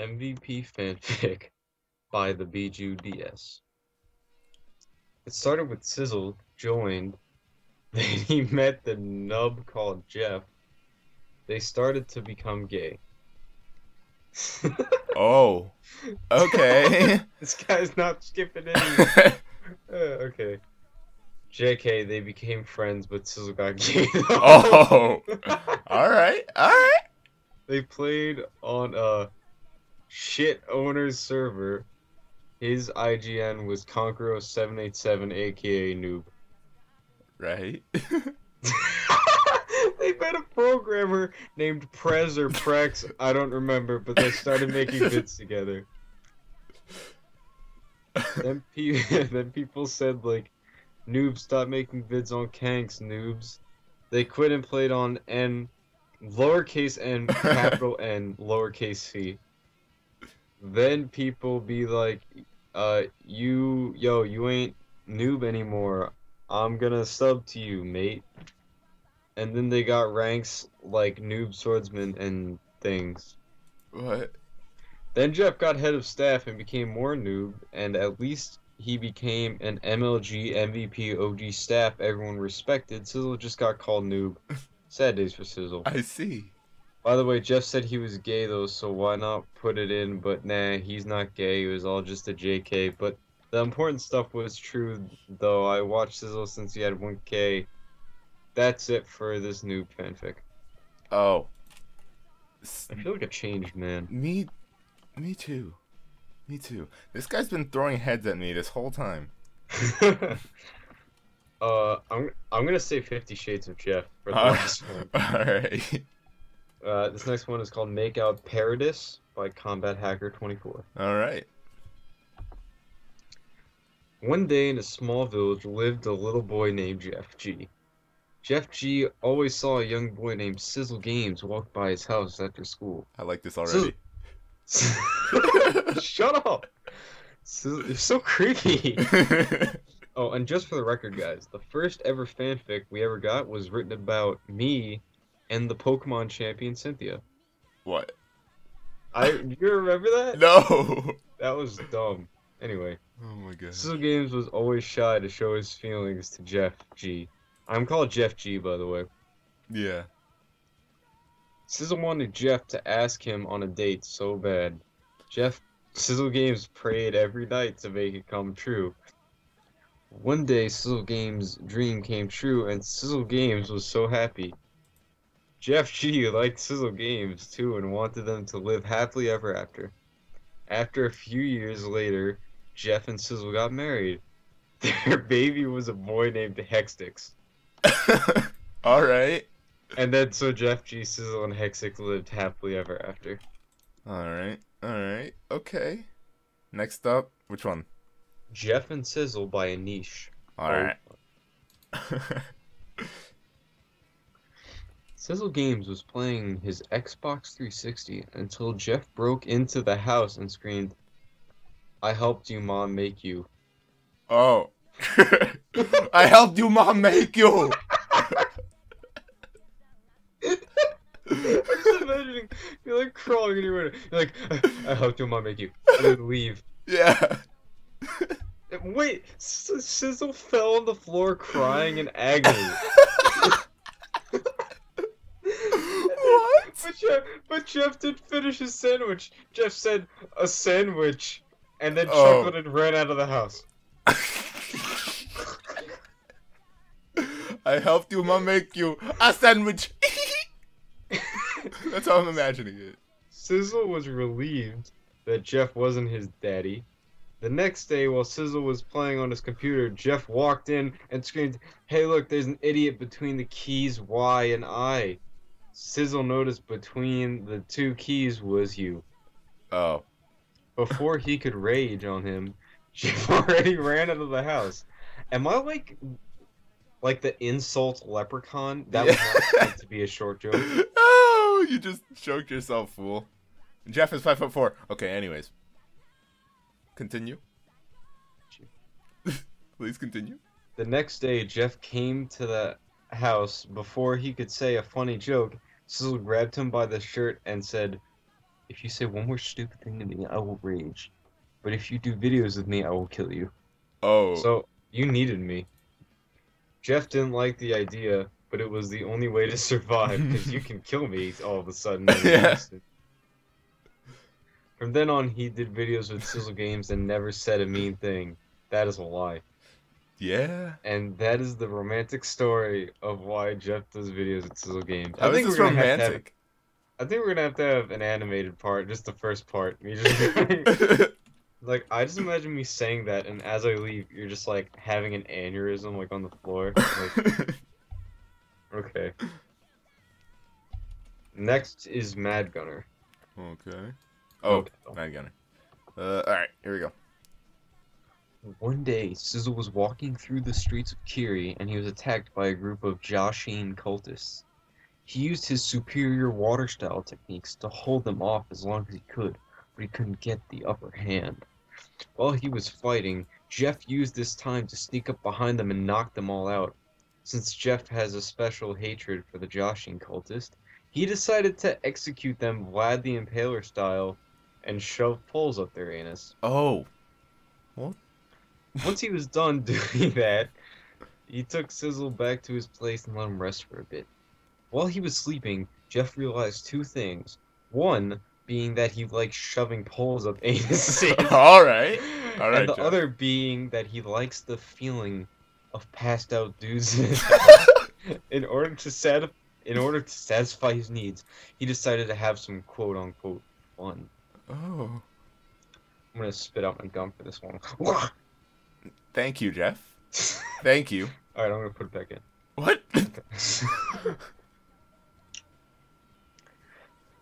MVP fanfic by the BJUDS. It started with Sizzle joined, then he met the nub called Jeff. They started to become gay. Oh, okay. This guy's not skipping any. Okay. JK, they became friends, but Sizzle got gay. Oh, all right, all right. They played on a shit owner's server. His IGN was Conqueror787, aka Noob. Right. They met a programmer named Prez or Prex, I don't remember, but they started making vids together. Then, then people said, like, Noob, stop making vids on Kanks, noobs. They quit and played on N, lowercase n, capital N, lowercase c. Then people be like, you ain't Noob anymore. I'm gonna sub to you, mate. And then they got ranks like Noob Swordsman and things. What? Then Jeff got head of staff and became more noob, and at least he became an MLG MVP OG staff everyone respected. Sizzle just got called noob. Sad days for Sizzle. I see. By the way, Jeff said he was gay though, so why not put it in? But nah, he's not gay. It was all just a JK. But the important stuff was true though. I watched Sizzle since he had 1K. That's it for this noob fanfic. Oh. I feel like a changed man. Me too. Me too. This guy's been throwing heads at me this whole time. I'm gonna say 50 Shades of Jeff for the last one. Alright. This next one is called Make Out Paradis by Combat Hacker 24. Alright. One day in a small village lived a little boy named Jeff G. Jeff G always saw a young boy named Sizzle Games walk by his house after school. I like this already. Shut up! You're so creepy. Oh, and just for the record, guys, the first ever fanfic we ever got was written about me and the Pokemon champion Cynthia. What? You remember that? No! That was dumb. Anyway. Oh my god. Sizzle Games was always shy to show his feelings to Jeff G. I'm called Jeff G, by the way. Yeah. Sizzle wanted Jeff to ask him on a date so bad. Sizzle Games prayed every night to make it come true. One day, Sizzle Games' dream came true, and Sizzle Games was so happy. Jeff G liked Sizzle Games too and wanted them to live happily ever after. After a few years later, Jeff and Sizzle got married. Their baby was a boy named Hextix. Alright. And then so Jeff G, Sizzle, and Hextix lived happily ever after. Alright. Alright. Okay. Next up, which one? Jeff and Sizzle by Anish. Alright. Sizzle Games was playing his Xbox 360 until Jeff broke into the house and screamed, "I helped you, Mom, make you." Oh. I helped you, Mom, make you! I'm just imagining you're like crawling in your window. You're like, "I helped you, Mom, make you." And then leave. Yeah. Wait, Sizzle fell on the floor crying in agony. What? But Jeff did finish his sandwich. Jeff said, "A sandwich," and then chuckled and ran out of the house. I helped you, Mom, make you a sandwich. That's how I'm imagining it. Sizzle was relieved that Jeff wasn't his daddy. The next day, while Sizzle was playing on his computer, Jeff walked in and screamed, "Hey, look, there's an idiot between the keys Y and I." Sizzle noticed between the two keys was you. Oh. Before he could rage on him, Jeff already ran out of the house. Am I like the insult leprechaun? That was not meant to be a short joke. Oh, you just choked yourself, fool. Jeff is 5'4". Okay, anyways. Continue. Please continue. The next day, Jeff came to the house. Before he could say a funny joke, Sizzle grabbed him by the shirt and said, If you say one more stupid thing to me, I will rage. But if you do videos with me, I will kill you. Oh. So, you needed me. Jeff didn't like the idea, but it was the only way to survive, because you can kill me all of a sudden in an Yeah. instant. From then on, he did videos with Sizzle Games and never said a mean thing. That is a lie. Yeah. And that is the romantic story of why Jeff does videos with Sizzle Games. How is this romantic? I think we're gonna have to have an animated part, just the first part. Me just like I just imagine me saying that, and as I leave, you're just like having an aneurysm like on the floor. Like, okay. Next is Mad Gunner. Okay. Oh, Okay. Mad Gunner. Alright, here we go. One day, Sizzle was walking through the streets of Kiri, and he was attacked by a group of Joshin cultists. He used his superior water style techniques to hold them off as long as he could, but he couldn't get the upper hand. While he was fighting, Jeff used this time to sneak up behind them and knock them all out. Since Jeff has a special hatred for the Joshin cultist, he decided to execute them Vlad the Impaler style and shove poles up their anus. Oh. What? Once he was done doing that, he took Sizzle back to his place and let him rest for a bit. While he was sleeping, Jeff realized two things. One being that he likes shoving poles up anuses. Alright. Alright, And the Jeff. other being that he likes the feeling of passed out dudes in his house. In order to satisfy his needs, he decided to have some quote unquote fun. Oh. I'm gonna spit out my gum for this one. Thank you, Jeff. Thank you. Alright, I'm gonna put it back in. What?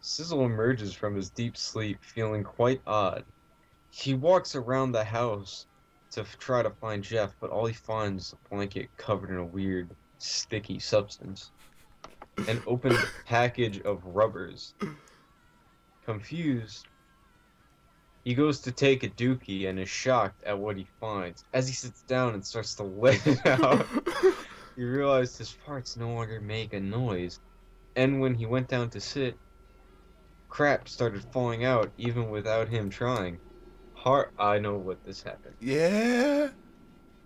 Sizzle emerges from his deep sleep feeling quite odd. He walks around the house to try to find Jeff, but all he finds is a blanket covered in a weird, sticky substance. An open package of rubbers. Confused, he goes to take a dookie and is shocked at what he finds. As he sits down and starts to let it out, he realized his farts no longer make a noise. And when he went down to sit, crap started falling out even without him trying. I know what this happened. Yeah.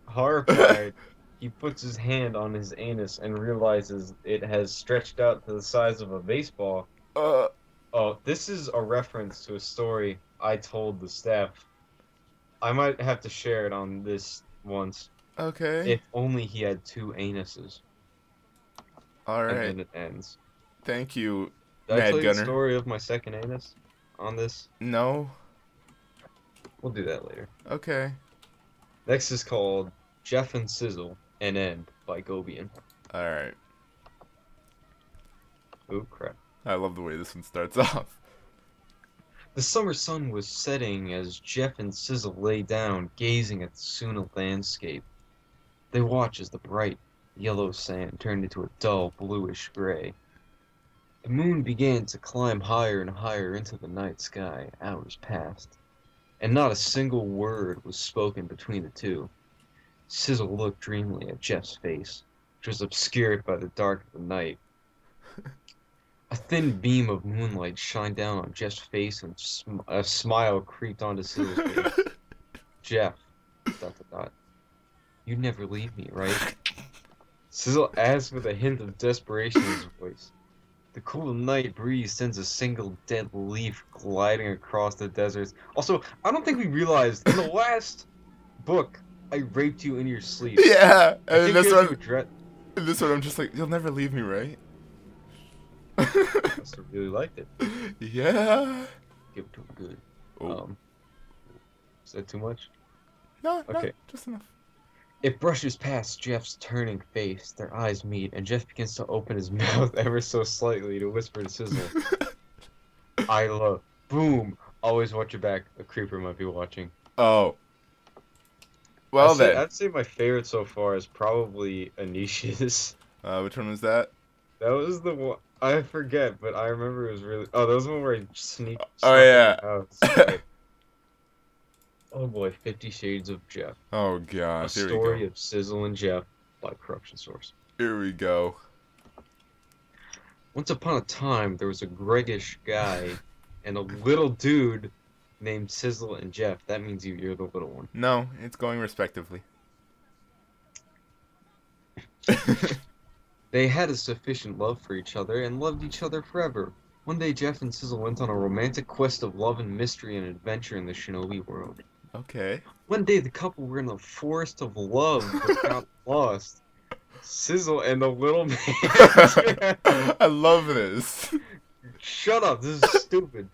Horrified, he puts his hand on his anus and realizes it has stretched out to the size of a baseball. Oh, this is a reference to a story I told the staff. I might have to share it on this once. Okay. If only he had two anuses. Alright. And then it ends. Thank you, Did I Mad tell you Gunner. the story of my second anus on this? No. We'll do that later. Okay. Next is called Jeff and Sizzle, and End by Gobian. Alright. Oh crap. I love the way this one starts off. The summer sun was setting as Jeff and Sizzle lay down, gazing at the Suna landscape. They watched as the bright, yellow sand turned into a dull, bluish gray. The moon began to climb higher and higher into the night sky. Hours passed, and not a single word was spoken between the two. Sizzle looked dreamily at Jeff's face, which was obscured by the dark of the night. A thin beam of moonlight shined down on Jeff's face, and a smile creeped onto Sizzle's face. Jeff, ... You'd never leave me, right? Sizzle asked with a hint of desperation in his voice. The cool night breeze sends a single dead leaf gliding across the deserts. Also, I don't think we realized, in the last book, I raped you in your sleep. Yeah, I and think this we have one, to address... this one, I'm just like, you'll never leave me, right? Must have really liked it. Yeah. Give it to him good. Oh. Is that too much? No, Okay. no, just enough. It brushes past Jeff's turning face. Their eyes meet, and Jeff begins to open his mouth ever so slightly to whisper to Sizzle. I love. Boom! Always watch your back. A creeper might be watching. Oh. Well then. I'd say my favorite so far is probably Anisha's. Which one was that? That was the one. I forget, but I remember it was really. Oh, that was the one where I sneaked. Oh, yeah. Right. Oh boy, 50 Shades of Jeff. Oh A gosh, here we story go. of Sizzle and Jeff by Corruption Source. Here we go. Once upon a time, there was a Greggish guy and a little dude named Sizzle and Jeff. That means you're the little one. No, it's going respectively. They had a sufficient love for each other and loved each other forever. One day, Jeff and Sizzle went on a romantic quest of love and mystery and adventure in the shinobi world. Okay. One day, the couple were in the forest of love but got lost. Sizzle and the little man. I love this. Shut up, this is stupid.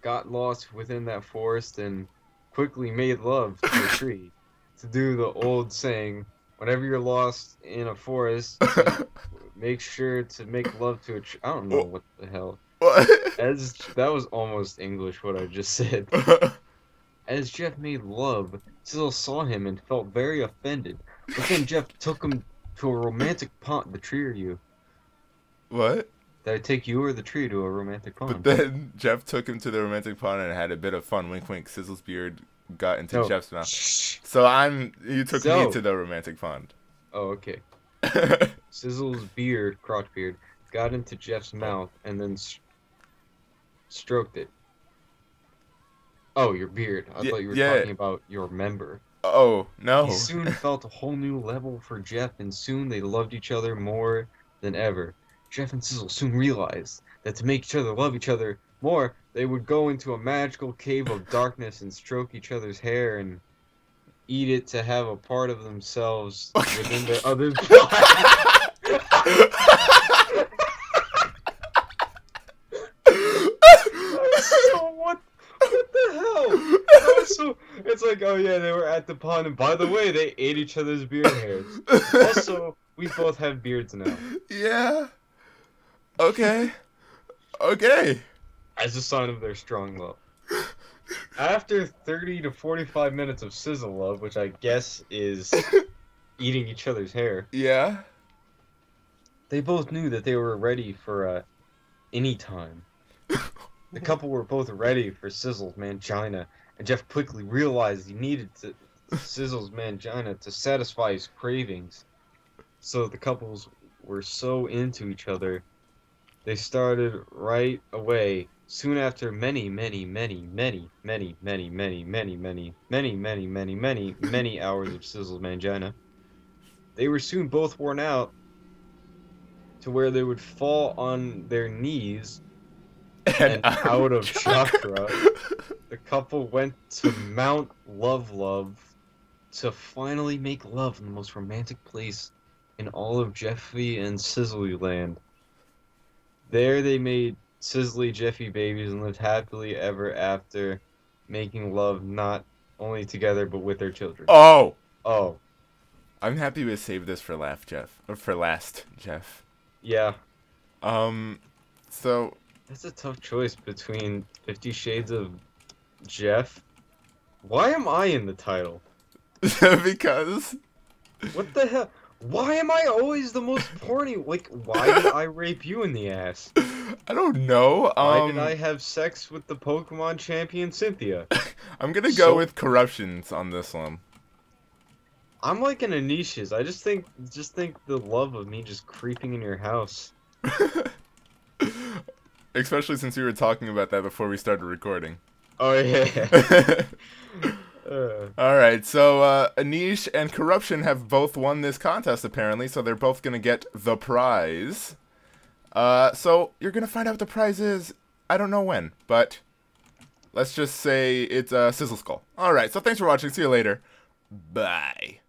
Got lost within that forest and quickly made love to a tree. To do the old saying, whenever you're lost in a forest, make sure to make love to a tree. I don't know what the hell. What? That was almost English, what I just said. As Jeff made love, Sizzle saw him and felt very offended. But then Jeff took him to a romantic pond. The tree or you? What? Did I take you or the tree to a romantic pond? But then Jeff took him to the romantic pond and had a bit of fun. Wink, wink. Sizzle's beard got into Jeff's mouth. So you took me to the romantic pond. Oh, okay. Sizzle's beard, crotch beard, got into Jeff's mouth and then stroked it. Oh, your beard. I thought you were talking about your member. Oh, no. He soon felt a whole new level for Jeff, and soon they loved each other more than ever. Jeff and Sizzle soon realized that to make each other love each other more, they would go into a magical cave of darkness and stroke each other's hair and eat it to have a part of themselves within their other's body. So what the hell? So it's like, oh yeah, they were at the pond, and by the way, they ate each other's beard hairs. Also, we both have beards now. Yeah. Okay. Okay. As a sign of their strong love. After 30 to 45 minutes of Sizzle love, which I guess is eating each other's hair. Yeah. They both knew that they were ready for any time. The couple were both ready for Sizzle's mangina, and Jeff quickly realized he needed Sizzle's mangina to satisfy his cravings. So the couples were so into each other, they started right away. Soon after many hours of Sizzle's mangina, they were soon both worn out to where they would fall on their knees and out of chakra. The couple went to Mount Love to finally make love in the most romantic place in all of Jeffy and Sizzly land. There they made Sizzly Jeffy babies and lived happily ever after, making love not only together but with their children. Oh! Oh. I'm happy we saved this for last, Jeff. Yeah. So... That's a tough choice between 50 Shades of Jeff. Why am I in the title? Because... What the hell? Why am I always the most porny? Like, why did I rape you in the ass? I don't know. Why did I have sex with the Pokemon champion Cynthia? I'm gonna go with corruptions on this one. I'm like in Anisha's. I just think the love of me just creeping in your house. Especially since we were talking about that before we started recording. Oh yeah. Alright, so Anish and Corruption have both won this contest apparently, so they're both gonna get the prize. So you're gonna find out what the prize is, I don't know when, but let's just say it's a Sizzle Skull. Alright, so thanks for watching, see you later. Bye.